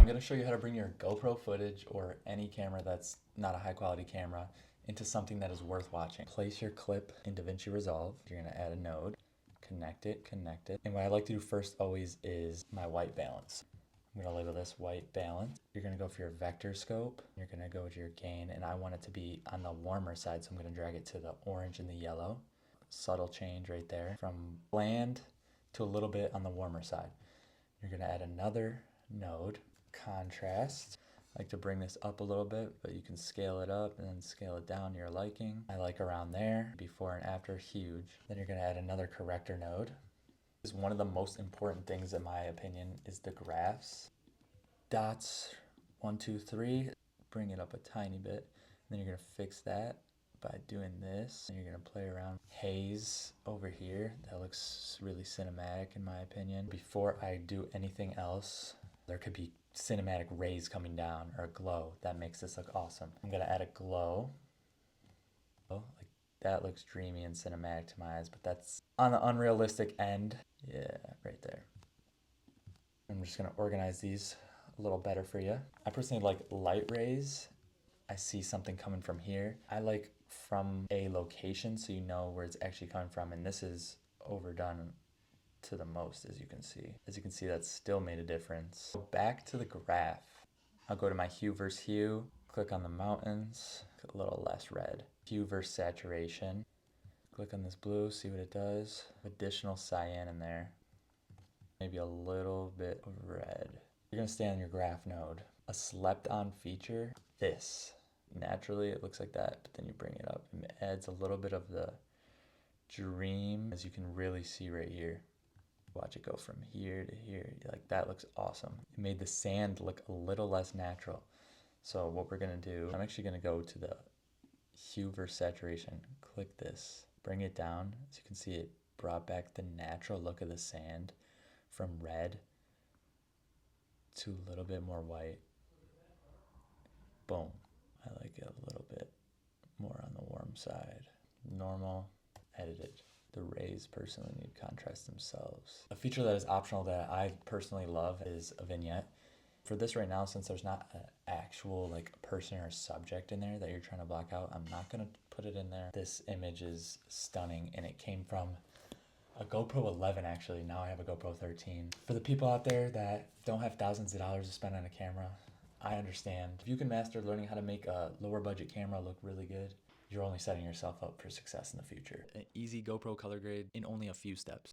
going to show you how to bring your GoPro footage or any camera that's not a high quality camera into something that is worth watching. Place your clip in Davinci Resolve. You're going to add a node, connect it. And what I like to do first always is my white balance. I'm going to label this white balance. You're going to go for your vector scope. You're going to go to your gain, and I want it to be on the warmer side, so I'm going to drag it to the orange and the yellow. Subtle change right there from bland to a little bit on the warmer side. You're going to add another node, contrast. I like to bring this up a little bit, but you can scale it up and then scale it down to your liking. I like around there, before and after, huge. Then you're going to add another corrector node. Is one of the most important things in my opinion is the graphs. Dots 1, 2, 3, bring it up a tiny bit. Then you're going to fix that by doing this, and you're going to play around. Haze over here, that looks really cinematic in my opinion. Before I do anything else, there could be cinematic rays coming down or a glow that makes this look awesome. I'm going to add a glow. Oh, like that looks dreamy and cinematic to my eyes, but that's on the unrealistic end. Yeah, right there. I'm just going to organize these a little better for you. I personally like light rays. I see something coming from here. I like from a location so you know where it's actually coming from, and this is overdone to the most, as you can see. As you can see, that's still made a difference. Go back to the graph. I'll go to my hue versus hue, click on the mountains, a little less red. Hue versus saturation. Click on this blue, see what it does. Additional cyan in there. Maybe a little bit of red. You're gonna stay on your graph node. A slept on feature, this. Naturally it looks like that, but then you bring it up and it adds a little bit of the dream, as you can really see right here. Watch it go from here to here. Like, that looks awesome. It made the sand look a little less natural. So what we're gonna do, I'm actually gonna go to the hue versus saturation, click this, bring it down. As you can see, it brought back the natural look of the sand from red to a little bit more white. Boom. I like it a little bit more on the warm side. Normal, edited. The rays personally need contrast themselves. A feature that is optional that I personally love is a vignette. For this right now, since there's not an actual like person or subject in there that you're trying to block out, I'm not gonna put it in there. This image is stunning, and it came from a GoPro 11 actually. Now I have a GoPro 13. For the people out there that don't have thousands of dollars to spend on a camera, I understand. If you can master learning how to make a lower budget camera look really good, you're only setting yourself up for success in the future. An easy GoPro color grade in only a few steps.